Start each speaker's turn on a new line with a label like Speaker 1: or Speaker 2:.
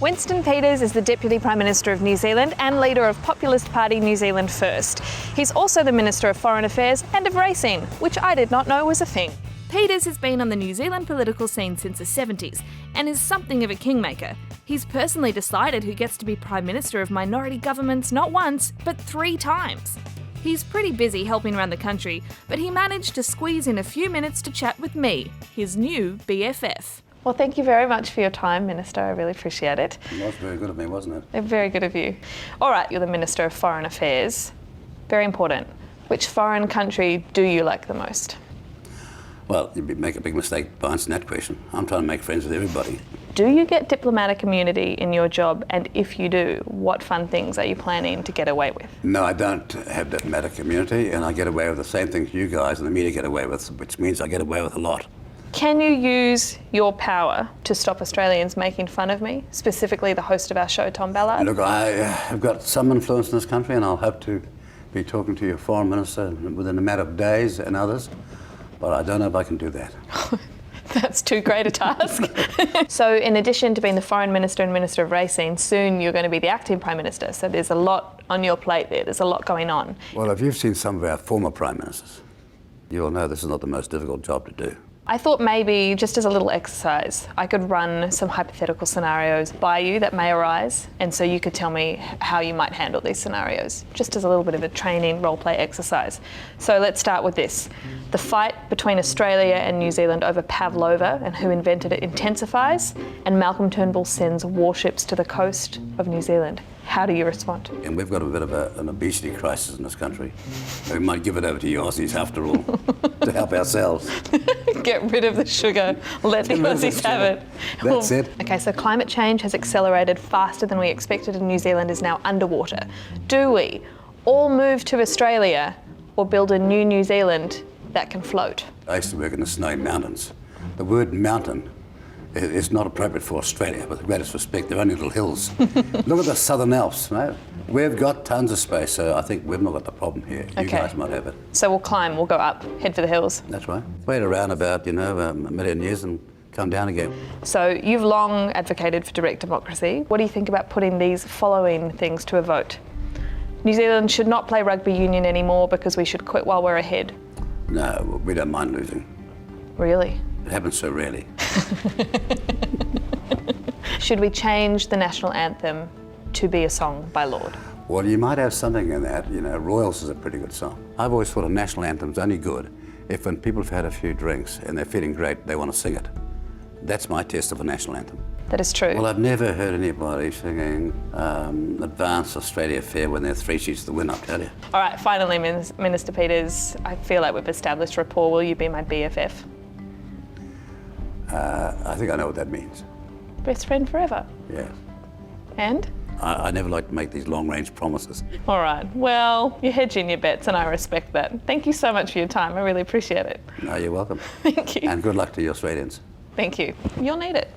Speaker 1: Winston Peters is the Deputy Prime Minister of New Zealand and leader of populist party New Zealand First. He's also the Minister of Foreign Affairs and of Racing, which I did not know was a thing. Peters has been on the New Zealand political scene since the 70s and is something of a kingmaker. He's personally decided who gets to be Prime Minister of minority governments not once, but 3 times. He's pretty busy helping around the country, but he managed to squeeze in a few minutes to chat with me, his new BFF. Well, thank you very much for your time, Minister. I really appreciate it.
Speaker 2: It was very good of me, wasn't it?
Speaker 1: Very good of you. All right, you're the Minister of Foreign Affairs. Very important. Which foreign country do you like the most?
Speaker 2: Well, you'd make a big mistake by answering that question. I'm trying to make friends with everybody.
Speaker 1: Do you get diplomatic immunity in your job? And if you do, what fun things are you planning to get away with?
Speaker 2: No, I don't have diplomatic immunity, and I get away with the same things you guys and the media get away with, which means I get away with a lot.
Speaker 1: Can you use your power to stop Australians making fun of me, specifically the host of our show, Tom Ballard?
Speaker 2: Look, I have got some influence in this country, and I'll hope to be talking to your foreign minister within a matter of days and others, but I don't know if I can do that.
Speaker 1: That's too great a task. So in addition to being the Foreign Minister and Minister of Racing, soon you're going to be the acting Prime Minister, so there's a lot on your plate there, there's a lot going on.
Speaker 2: Well, if you've seen some of our former Prime Ministers, you'll know this is not the most difficult job to do.
Speaker 1: I thought maybe, just as a little exercise, I could run some hypothetical scenarios by you that may arise, and so you could tell me how you might handle these scenarios, just as a little bit of a training role-play exercise. So let's start with this. The fight between Australia and New Zealand over pavlova and who invented it intensifies, and Malcolm Turnbull sends warships to the coast of New Zealand. How do you respond?
Speaker 2: And we've got a bit of an obesity crisis in this country. We might give it over to you Aussies after all, to help ourselves.
Speaker 1: Get rid of the sugar, let the Aussies have it.
Speaker 2: That's it.
Speaker 1: Okay, so climate change has accelerated faster than we expected and New Zealand is now underwater. Do we all move to Australia or build a new New Zealand that can float?
Speaker 2: I used to work in the snowy mountains. The word mountain is not appropriate for Australia, with the greatest respect, they're only little hills. Look at the Southern Alps, mate. We've got tons of space, so I think we've not got the problem here. You guys might have it.
Speaker 1: So we'll climb, we'll go up, head for the hills.
Speaker 2: That's right. Wait around about, a million years and come down again.
Speaker 1: So you've long advocated for direct democracy. What do you think about putting these following things to a vote? New Zealand should not play rugby union anymore because we should quit while we're ahead.
Speaker 2: No, we don't mind losing.
Speaker 1: Really?
Speaker 2: It happens so rarely.
Speaker 1: Should we change the national anthem to be a song by Lord?
Speaker 2: Well, you might have something in that. Royals is a pretty good song. I've always thought a national anthem's only good if when people have had a few drinks and they're feeling great, they want to sing it. That's my test of a national anthem.
Speaker 1: That is true.
Speaker 2: Well, I've never heard anybody singing Advance Australia Fair when they're 3 sheets to the wind, I'll tell you.
Speaker 1: All right, finally, Minister Peters, I feel like we've established rapport. Will you be my BFF?
Speaker 2: I think I know what that means.
Speaker 1: Best friend forever?
Speaker 2: Yes.
Speaker 1: And?
Speaker 2: I never like to make these long-range promises.
Speaker 1: All right, well, you're hedging your bets and I respect that. Thank you so much for your time, I really appreciate it.
Speaker 2: No, you're welcome.
Speaker 1: Thank you.
Speaker 2: And good luck to your Australians.
Speaker 1: Thank you. You'll need it.